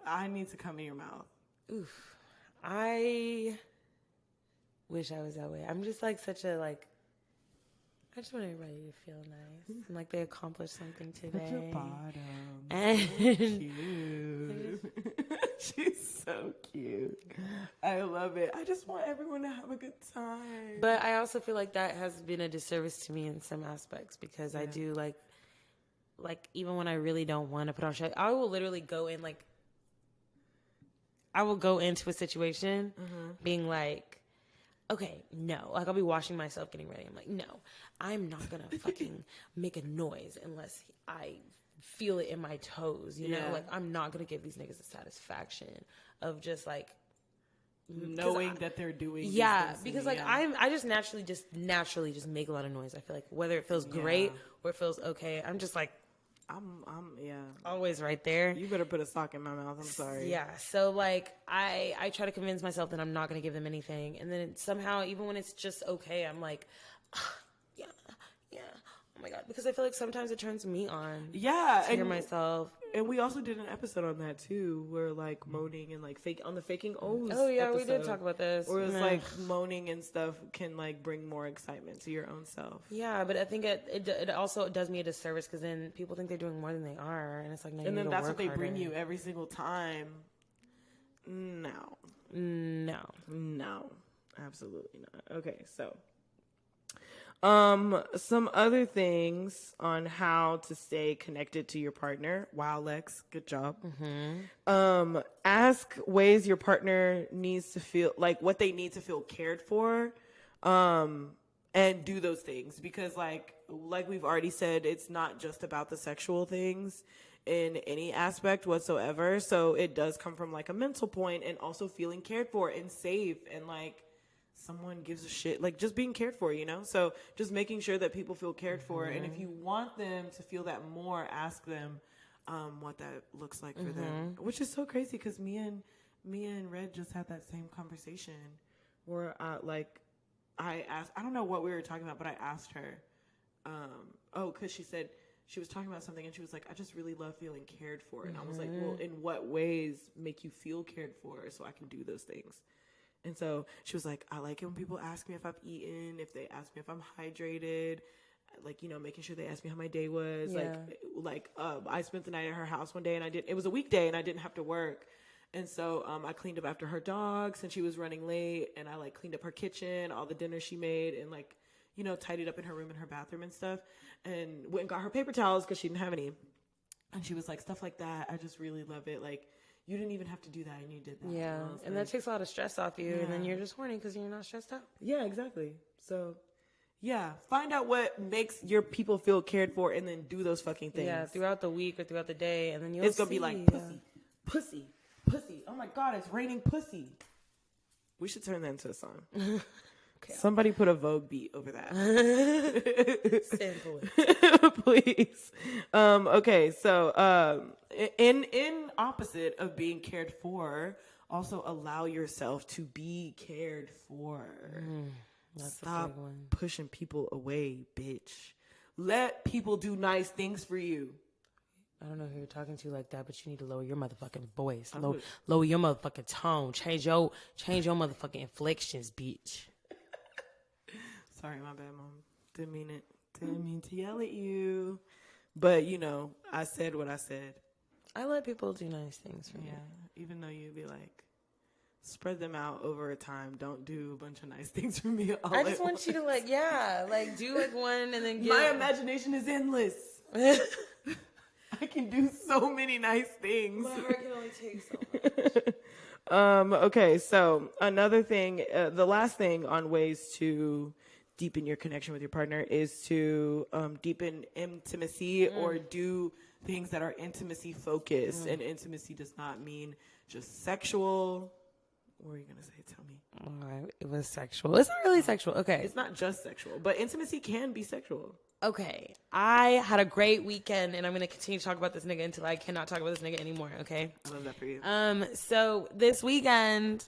I need to come in your mouth. Oof. I wish I was that way. I'm just like I just want everybody to feel nice and like they accomplished something today. Such a bottom. And Cute. She's so cute. I love it. I just want everyone to have a good time. but I also feel like that has been a disservice to me in some aspects because I do like even when I really don't want to put on show, I will literally go in like I will go into a situation being like, okay, no. Like, I'll be washing myself, getting ready. I'm like, no, I'm not going to fucking make a noise unless I feel it in my toes, you know? Like, I'm not going to give these niggas the satisfaction of just, like... Knowing that they're doing these yeah, things because, to me, like, I just naturally just make a lot of noise. I feel like whether it feels great or it feels okay, I'm just, like... I'm always right there. You better put a sock in my mouth. I'm sorry. Yeah. So like I try to convince myself that I'm not going to give them anything. And then somehow, even when it's just okay, I'm like, yeah. Oh my God. Because I feel like sometimes it turns me on. Yeah. To hear myself. And we also did an episode on that too, where like moaning and like on the faking O's. Oh yeah, episode, we did talk about this. Where it's like moaning and stuff can like bring more excitement to your own self. Yeah, but I think it also does me a disservice because then people think they're doing more than they are, and it's like, no, and then that's what they harder. bring you every single time. No, absolutely not. Okay, so. Some other things on how to stay connected to your partner. Wow, Lex, good job. Ask ways your partner needs to feel, like what they need to feel cared for, and do those things because like we've already said, it's not just about the sexual things in any aspect whatsoever. So it does come from like a mental point and also feeling cared for and safe and like someone gives a shit, like just being cared for, you know? So just making sure that people feel cared for. And if you want them to feel that more, ask them what that looks like for them, which is so crazy because me and Red just had that same conversation where I asked, I don't know what we were talking about, but I asked her, because she said she was talking about something and she was like, I just really love feeling cared for. And I was like, well, in what ways make you feel cared for so I can do those things? And so she was like, I like it when people ask me if I've eaten, if they ask me if I'm hydrated, like, you know, making sure they ask me how my day was. Yeah. I spent the night at her house one day and it was a weekday and I didn't have to work. And so I cleaned up after her dogs and she was running late and I like cleaned up her kitchen, all the dinner she made and like, you know, tidied up in her room and her bathroom and stuff and went and got her paper towels because she didn't have any. And she was like, stuff like that. I just really love it. Like, you didn't even have to do that and you did that. Yeah. And that takes a lot of stress off you. And then you're just horny because you're not stressed out. Yeah, exactly. So, yeah. Find out what makes your people feel cared for and then do those fucking things. Yeah, throughout the week or throughout the day. And then it's going to be like, pussy, pussy. Oh my God, it's raining pussy. We should turn that into a song. Okay. Somebody put a Vogue beat over that. Sample it. Please. Okay, so in opposite of being cared for, also allow yourself to be cared for. Stop pushing people away, bitch. Let people do nice things for you. I don't know who you're talking to like that, but you need to lower your motherfucking voice. Lower your motherfucking tone. Change your motherfucking inflections, bitch. Sorry, my bad, Mom. Didn't mean it. Didn't mean to yell at you. But, you know, I said what I said. I let people do nice things for me. Yeah, even though you'd be like, spread them out over a time. Don't do a bunch of nice things for me all I just want you to, like, do, like, one and then get... My imagination is endless. I can do so many nice things. My heart can only take so much. Okay, so another thing, the last thing on ways to deepen your connection with your partner is to deepen intimacy or do things that are intimacy focused. And intimacy does not mean just sexual. What were you going to say? Tell me. All right, it was sexual. It's not really sexual. Okay. It's not just sexual, but intimacy can be sexual. Okay. I had a great weekend, and I'm going to continue to talk about this nigga until I cannot talk about this nigga anymore, okay? I love that for you. So this weekend,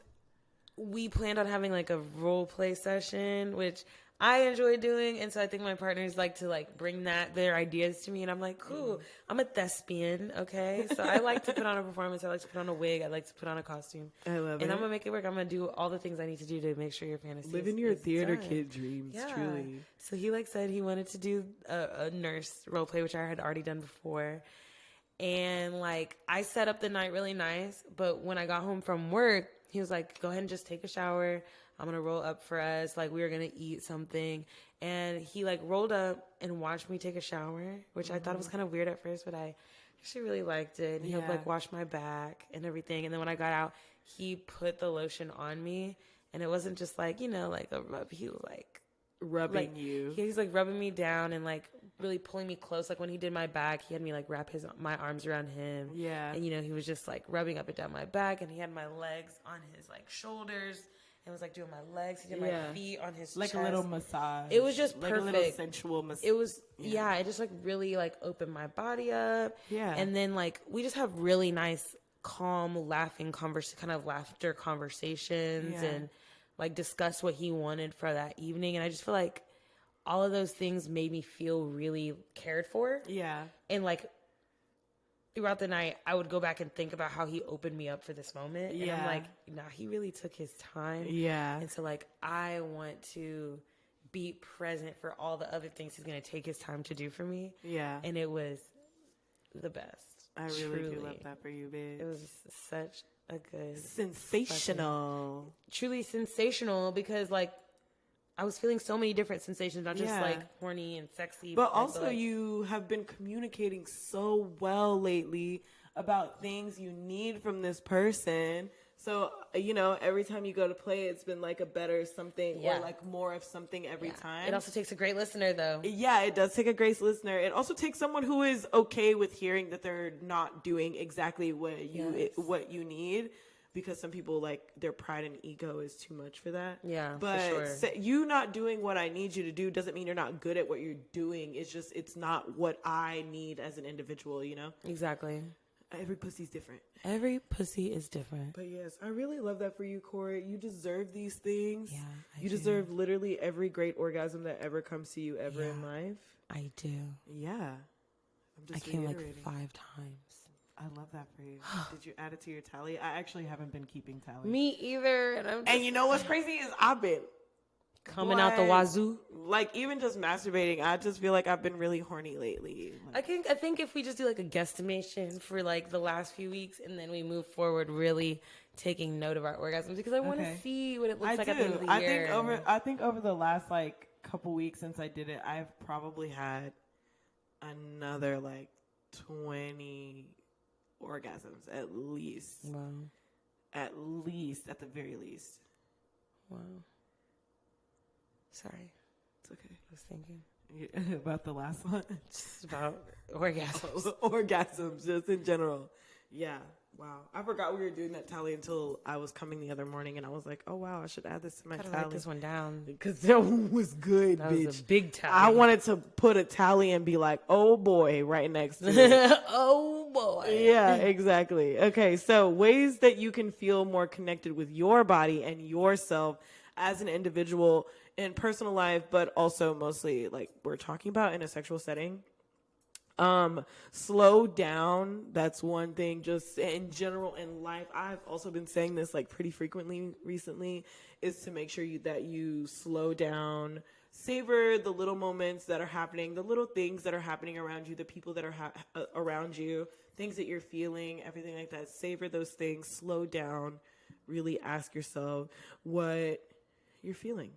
we planned on having, like, a role play session, which I enjoy doing, and so I think my partners like to, like, bring their ideas to me, and I'm like, cool, I'm a thespian, okay? So I like to put on a performance, I like to put on a wig, I like to put on a costume. I love it. And I'm going to make it work. I'm going to do all the things I need to do to make sure your fantasy Living your is theater done. kid dreams, truly. So he, like, said he wanted to do a nurse role play, which I had already done before. And, like, I set up the night really nice, but when I got home from work, he was like, go ahead and just take a shower. I'm going to roll up for us. Like, we were going to eat something. And he, like, rolled up and watched me take a shower, which I thought was kind of weird at first, but I actually really liked it. And he would, like, wash my back and everything. And then when I got out, he put the lotion on me. And it wasn't just, like, you know, like a rub. He was, like, Rubbing you. He's, like, rubbing me down and, like, really pulling me close. Like, when he did my back, he had me, like, wrap my arms around him. Yeah. And, you know, he was just, like, rubbing up and down my back. And he had my legs on his, like, shoulders. And was, like, doing my legs. He did my feet on his like chest. a little massage. It was just like perfect. a little sensual massage. It was, it just, like, really, like, opened my body up. Yeah. And then, like, we just have really nice, calm, laughing, kind of laughter conversations. Yeah. And, like, discuss what he wanted for that evening. And I just feel like all of those things made me feel really cared for. Yeah. And, like, throughout the night, I would go back and think about how he opened me up for this moment. Yeah. And I'm like, nah, he really took his time. Yeah. And so, like, I want to be present for all the other things he's going to take his time to do for me. Yeah. And it was the best. I really truly. do love that for you, bitch. It was such a good... sensational. Truly sensational because, like, I was feeling so many different sensations, not just, like, horny and sexy. But also you have been communicating so well lately about things you need from this person. So, you know, every time you go to play, it's been, like, a better something or, like, more of something every time. It also takes a great listener, though. Yeah, it does take a great listener. It also takes someone who is okay with hearing that they're not doing exactly what you need. Because some people, like, their pride and ego is too much for that. Yeah, but for sure. You not doing what I need you to do doesn't mean you're not good at what you're doing. It's just, it's not what I need as an individual, you know? Exactly. Every pussy's different. Every pussy is different. But yes, I really love that for you, Corey. You deserve these things. Yeah, you deserve literally every great orgasm that ever comes to you ever in life. I do. Yeah. I'm just I came, like, reiterating. 5 times. I love that for you. Did you add it to your tally? I actually haven't been keeping tally. Me either. And you know what's crazy is I've been coming out the wazoo. Like, even just masturbating, I just feel like I've been really horny lately. Like, I think if we just do, like, a guesstimation for, like, the last few weeks and then we move forward really taking note of our orgasms because I want to see what it looks like at the end of the year. I think over the last, like, couple weeks since I did it, I've probably had another, like, 20 orgasms at least. Wow. At the very least. Wow. Sorry. It's okay. I was thinking. About the last one? Just about orgasms. Orgasms, just in general. Yeah. Wow. I forgot we were doing that tally until I was coming the other morning, and I was like, oh, wow, I should add this to my Gotta tally. write this one down. Because that one was good, That bitch. was a big tally. I wanted to put a tally and be like, oh, boy, right next to it. Oh, boy. Yeah, exactly. Okay, so ways that you can feel more connected with your body and yourself as an individual in personal life, but also mostly like we're talking about in a sexual setting. Slow down. That's one thing just in general in life. I've also been saying this like pretty frequently recently, is to make sure that you slow down, savor the little moments that are happening, the little things that are happening around you, the people that are around you, things that you're feeling, everything like that. Savor those things, slow down, really ask yourself what you're feeling.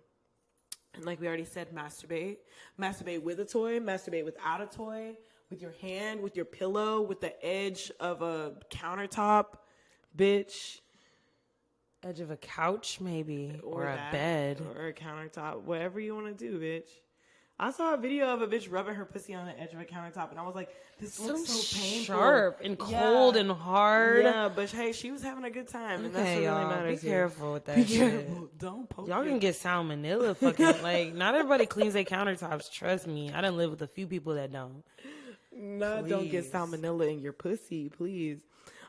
And like we already said, masturbate. Masturbate with a toy, masturbate without a toy, with your hand, with your pillow, with the edge of a countertop, bitch. Edge of a couch, maybe. Or a that, bed. Or a countertop. Whatever you want to do, bitch. I saw a video of a bitch rubbing her pussy on the edge of a countertop, and I was like, this looks so painful. Sharp and cold and hard. Yeah, but hey, she was having a good time, and that's what really matters. Be careful with that Be shit. careful. Don't poke Y'all it. can get salmonella fucking, like, not everybody cleans their countertops, trust me. I done live with a few people that don't. No, Please. don't get salmonella in your pussy, please.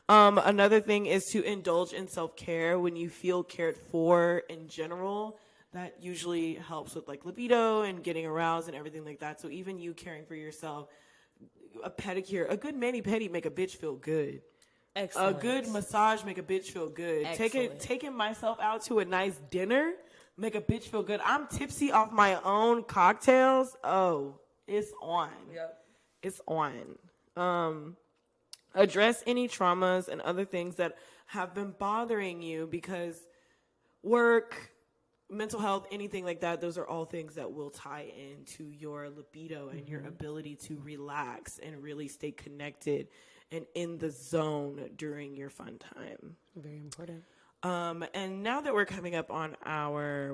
Another thing is to indulge in self-care when you feel cared for in general. That usually helps with like libido and getting aroused and everything like that. So even you caring for yourself, a pedicure, a good mani-pedi make a bitch feel good. Excellent. A good massage make a bitch feel good. Taking myself out to a nice dinner make a bitch feel good. I'm tipsy off my own cocktails. Oh, it's on. Yep. It's on. Address any traumas and other things that have been bothering you, because work, mental health, anything like that, those are all things that will tie into your libido and your ability to relax and really stay connected and in the zone during your fun time. Very important. And now that we're coming up on our,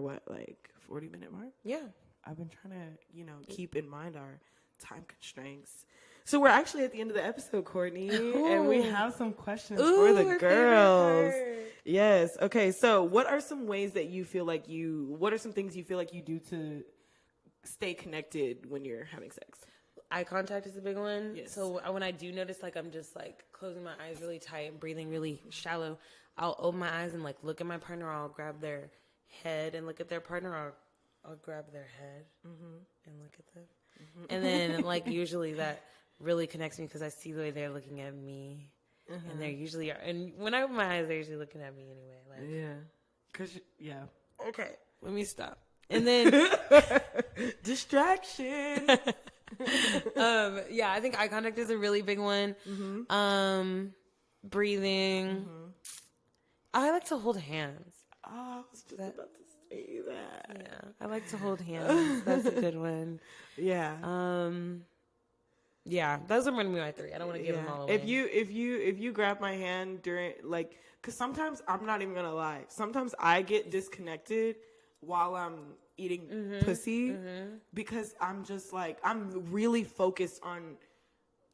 40-minute mark? Yeah. I've been trying to, keep in mind our time constraints. So we're actually at the end of the episode, Courtney, and we have some questions for the girls. Yes. Okay. So what are some ways that you feel like what are some things you feel like you do to stay connected when you're having sex? Eye contact is a big one. Yes. So when I do notice, like, I'm just like closing my eyes really tight and breathing really shallow, I'll open my eyes and like look at my partner. I'll grab their head and look at their partner. I'll grab their head and look at them. And then like usually that really connects me because I see the way they're looking at me. And they're usually, and when I open my eyes, they're usually looking at me anyway. Like, okay, let me stop. And then distraction. I think eye contact is a really big one. Breathing. I like to hold hands. Oh, I was just about to say that. Yeah, I like to hold hands. That's a good one. Yeah. Yeah, those are going to be my three. I don't want to give them all away. If you grab my hand during, like, because sometimes, I'm not even gonna lie, sometimes I get disconnected while I'm eating pussy because I'm just like, I'm really focused on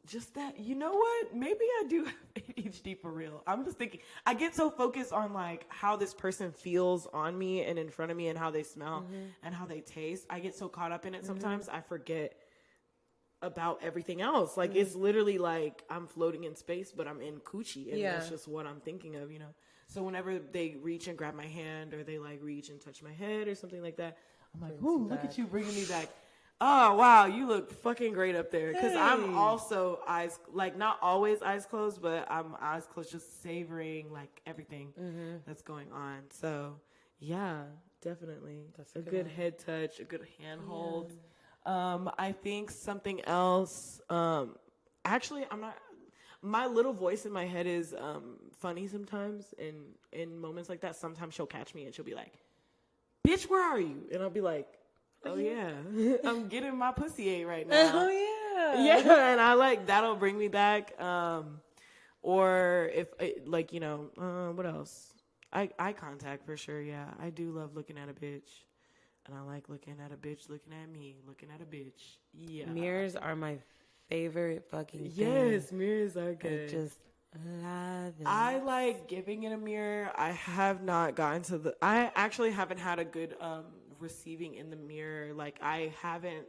just that. You know what? Maybe I do have ADHD for real. I'm just thinking, I get so focused on like how this person feels on me and in front of me and how they smell and how they taste. I get so caught up in it sometimes I forget about everything else. Like it's literally like I'm floating in space, but I'm in coochie, and that's just what I'm thinking of, So whenever they reach and grab my hand, or they like reach and touch my head or something like that, I'm like, ooh, look at you bringing me back. Oh, wow, you look fucking great up there. Because I'm also not always eyes closed, but I'm eyes closed, just savoring like everything that's going on. So yeah, definitely. That's a good head touch, a good hand hold. I think something else, actually, my little voice in my head is funny sometimes, and in moments like that, sometimes she'll catch me and she'll be like, bitch, where are you? And I'll be like, oh yeah, I'm getting my pussy ate right now. Oh yeah. Yeah, and that'll bring me back. Or if, what else? Eye contact for sure, yeah. I do love looking at a bitch. And I like looking at a bitch looking at me, looking at a bitch. Yeah. Mirrors are my favorite fucking thing. Yes, mirrors are good. Love it. I like giving it a mirror. I have not gotten to I actually haven't had a good receiving in the mirror. Like I haven't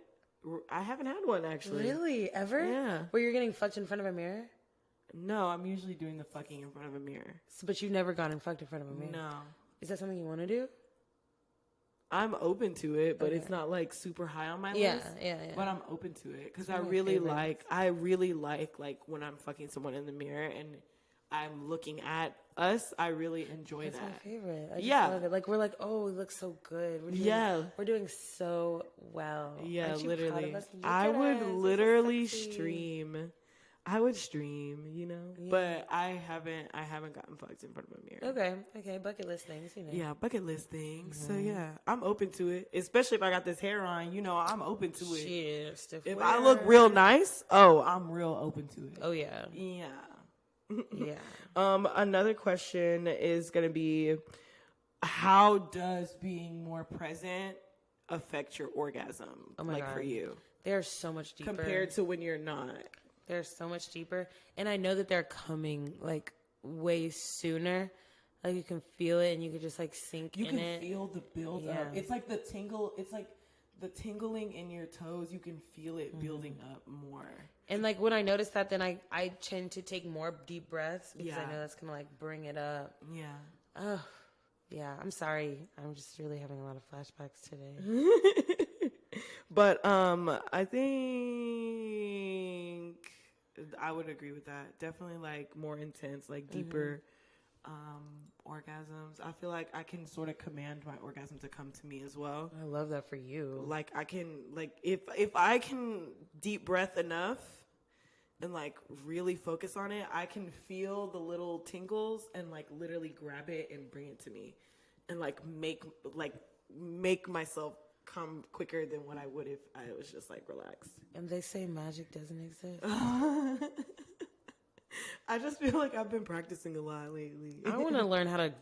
had one actually. Really? Ever? Yeah. Where you're getting fucked in front of a mirror? No, I'm usually doing the fucking in front of a mirror. But you've never gotten fucked in front of a mirror? No. Is that something you want to do? I'm open to it, but Okay. it's not like super high on my Yeah, list. yeah. But I'm open to it because One I of my really favorites. like when I'm fucking someone in the mirror and I'm looking at us. I really enjoy That's that. my favorite. I just Yeah. love it. Like, we're like, oh, we look so good. We're doing so well. Yeah, Aren't you proud literally. of us? Look I at would us. We're so literally sexy. stream. I would stream, you know, Yeah. but I haven't gotten fucked in front of a mirror. Okay. Bucket list things, you know. Yeah, bucket list things. So yeah, I'm open to it. Especially if I got this hair on, you know, I'm open to it. Shit, stiff If wear. I look real nice, I'm real open to it. Oh yeah. Yeah. Yeah. Another question is gonna be, how does being more present affect your orgasm? Oh my like God. for you, They're so much deeper. compared to when you're not. They're so much deeper. And I know that they're coming like way sooner. Like you can feel it and you can just like sink You in can it. feel the build Yeah. up. It's like the tingle. It's like the tingling in your toes. You can feel it building up more. And like when I notice that, then I tend to take more deep breaths because I Yeah. know that's gonna like bring it up. Yeah. Oh, yeah. I'm sorry. I'm just really having a lot of flashbacks today. But I think I would agree with that. Definitely like more intense, like deeper orgasms. I feel like I can sort of command my orgasm to come to me as well. I love that for you. Like I can, like if I can deep breath enough and like really focus on it, I can feel the little tingles and like literally grab it and bring it to me and like make myself come quicker than what I would if I was just like relaxed. And they say magic doesn't exist. I just feel like I've been practicing a lot lately. I want to learn how to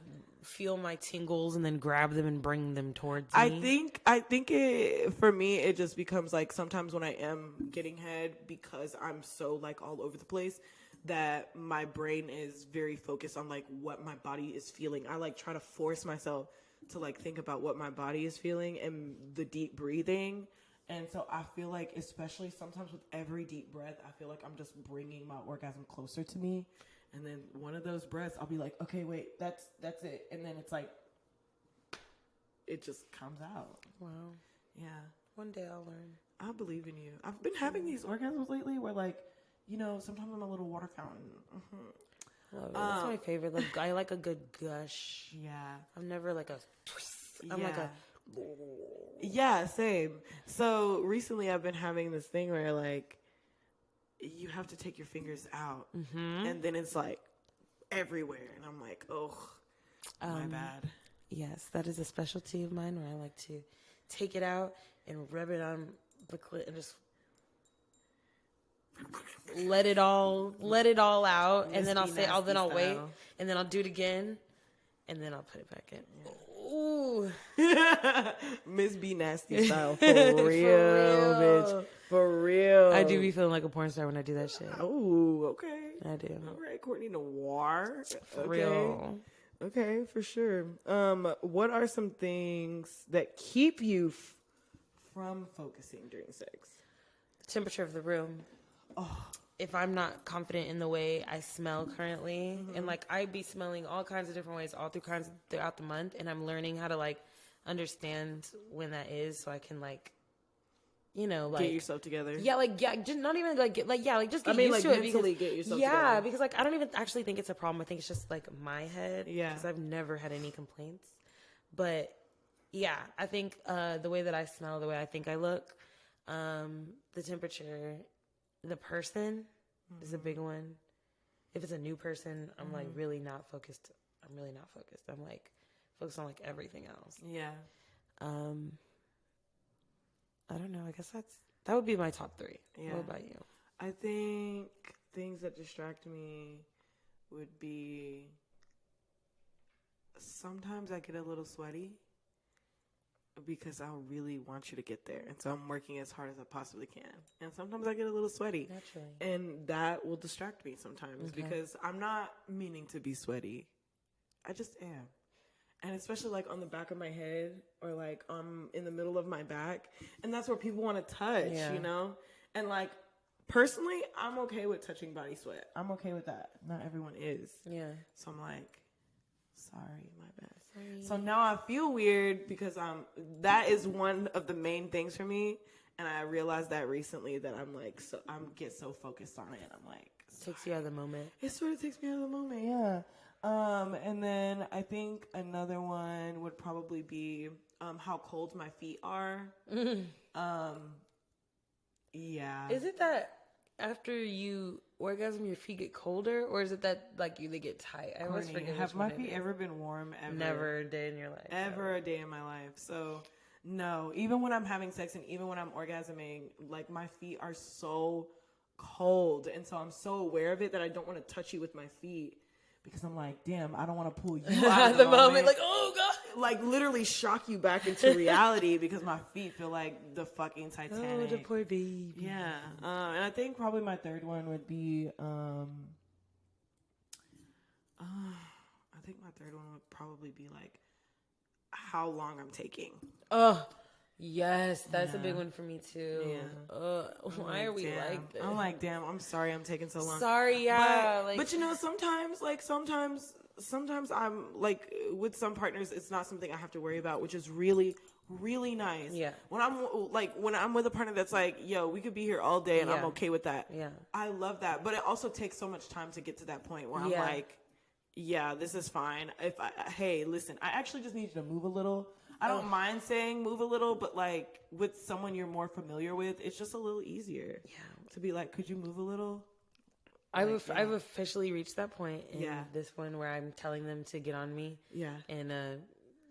feel my tingles and then grab them and bring them towards I me. think it, for me, it just becomes like sometimes when I am getting head, because I'm so like all over the place, that my brain is very focused on like what my body is feeling. I like try to force myself to like think about what my body is feeling and the deep breathing. And so I feel like, especially sometimes with every deep breath, I feel like I'm just bringing my orgasm closer to me. And then one of those breaths, I'll be like, okay, wait, that's it. And then it's like, it just comes out. Wow. Yeah. One day I'll learn. I believe in you. I've been having these orgasms lately where like, you know, sometimes I'm a little water fountain. Love it. That's my favorite. Like, I like a good gush. Yeah. I'm never like a twist. I'm like a... Yeah, same. So recently I've been having this thing where like you have to take your fingers out and then it's like everywhere and I'm like, oh, my bad. Yes, that is a specialty of mine where I like to take it out and rub it on the clit and just let it all out. And then I'll say, then I'll wait and then I'll do it again and then I'll put it back in. Ooh. Miss B Nasty style. For real, bitch. For real. I do be feeling like a porn star when I do that shit. Oh, okay. I do. All right, Courtney Noir. For real. Okay, for sure. What are some things that keep you from focusing during sex? The temperature of the room. Oh. If I'm not confident in the way I smell currently, and like I be smelling all kinds of different ways throughout the month, and I'm learning how to like understand when that is, so I can like, you know, like get yourself together. Yeah, just not even like just get I mean, used like to it. mentally get yourself together. Yeah, because like I don't even actually think it's a problem. I think it's just like my head. Yeah, because I've never had any complaints. But yeah, I think the way that I smell, the way I think I look, the temperature. The person is a big one. If it's a new person, I'm like really not focused. I'm like focused on like everything else. Yeah. I don't know. I guess that would be my top 3. Yeah. What about you? I think things that distract me would be sometimes I get a little sweaty. because I really want you to get there. And so I'm working as hard as I possibly can. And sometimes I get a little sweaty. Naturally. And that will distract me sometimes because I'm not meaning to be sweaty. I just am. And especially like on the back of my head or like in the middle of my back. And that's where people want to touch, you know? And like, personally, I'm okay with touching body sweat. I'm okay with that. Not everyone is. Yeah. So I'm like, sorry, my bad. Sorry. So now I feel weird because that is one of the main things for me. And I realized that recently that I'm like, so I'm get so focused on it. And I'm like, Takes you out of the moment. It sort of takes me out of the moment, yeah. And then I think another one would probably be how cold my feet are. Yeah. Is it that after you orgasm, your feet get colder, or is it that like they get tight? I always forget. Have my feet ever been warm? Ever? Never a day in your life. Ever a day in my life. So no, even when I'm having sex and even when I'm orgasming, like my feet are so cold, and so I'm so aware of it that I don't want to touch you with my feet. Because I'm like, damn, I don't want to pull you out of the moment. Like, oh God. Like, literally shock you back into reality because my feet feel like the fucking Titanic. Oh, the poor baby. Yeah. And I think probably my third one would be, I think my third one would probably be like how long I'm taking. Oh, yes. That's a big one for me too. Yeah. Why are we like this? I'm like, damn, I'm sorry I'm taking so long. Sorry, yeah. But you know, sometimes I'm like, with some partners, it's not something I have to worry about, which is really, really nice. Yeah. When I'm with a partner that's like, yo, we could be here all day and I'm okay with that. Yeah. I love that. But it also takes so much time to get to that point where I'm like, yeah, this is fine. Hey, listen, I actually just need you to move a little. I don't mind saying move a little, but like with someone you're more familiar with, it's just a little easier. Yeah. To be like, could you move a little? I've officially reached that point in this one where I'm telling them to get on me. Yeah. And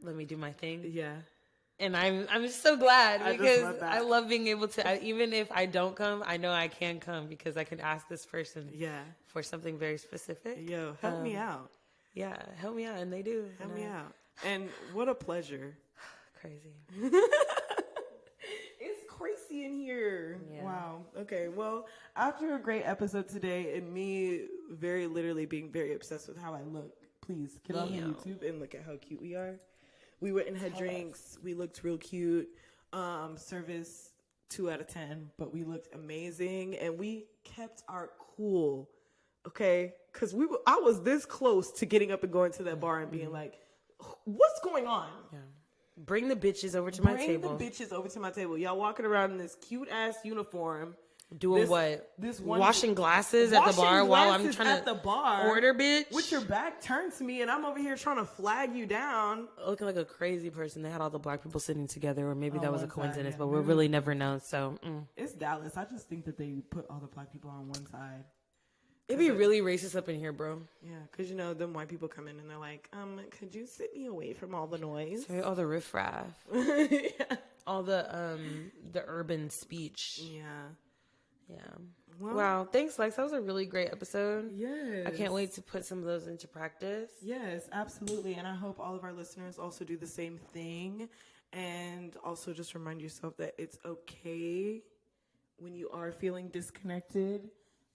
let me do my thing. Yeah. And I'm so glad because I love being able to, even if I don't come, I know I can come because I can ask this person for something very specific. Yo, help me out. Yeah, help me out. And they do. Help me out. And what a pleasure. Crazy. It's crazy in here. Yeah. Wow. Okay. Well, after a great episode today and me very literally being very obsessed with how I look, please get on YouTube and look at how cute we are. We went and had drinks. We looked real cute. Service 2 out of 10, but we looked amazing and we kept our cool. Okay. Cause I was this close to getting up and going to that bar and being like, what's going on? Yeah. Bring the bitches over to my table. Bring the bitches over to my table. Y'all walking around in this cute ass uniform. Doing washing glasses at the bar while I'm trying to order, bitch. With your back turned to me and I'm over here trying to flag you down. Looking like a crazy person. They had all the black people sitting together, or maybe that was a coincidence, but we'll really never know. So It's Dallas. I just think that they put all the black people on one side. It'd be really racist up in here, bro. Yeah, because, you know, them white people come in and they're like, could you sit me away from all the noise? Sorry, all the riffraff. All the urban speech. Yeah. Yeah. Well, wow. Thanks, Lex. That was a really great episode. Yes. I can't wait to put some of those into practice. Yes, absolutely. And I hope all of our listeners also do the same thing. And also just remind yourself that it's okay when you are feeling disconnected.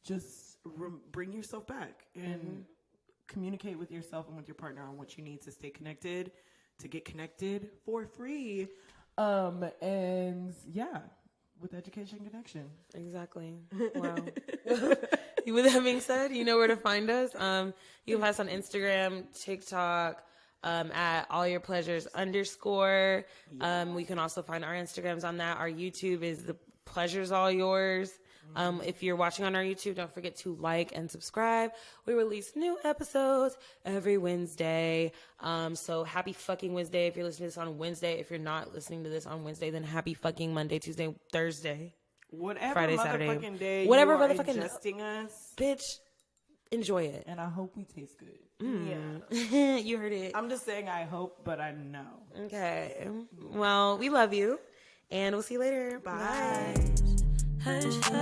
Just bring yourself back and communicate with yourself and with your partner on what you need to stay connected, to get connected for free. And yeah, with education connection. Exactly. Wow. With that being said, you know where to find us. You can find us on Instagram, TikTok, at allyourpleasures_. We can also find our Instagrams on that. Our YouTube is the Pleasures All Yours. If you're watching on our YouTube, don't forget to like and subscribe. We release new episodes every Wednesday. So happy fucking Wednesday if you're listening to this on Wednesday. If you're not listening to this on Wednesday, then happy fucking Monday, Tuesday, Thursday. Whatever Friday, motherfucking Saturday. day Whatever you are motherfucking ingesting us. Bitch, enjoy it. And I hope we taste good. Yeah. You heard it. I'm just saying I hope, but I know. Okay. Well, we love you. And we'll see you later. Bye. Hush, hush.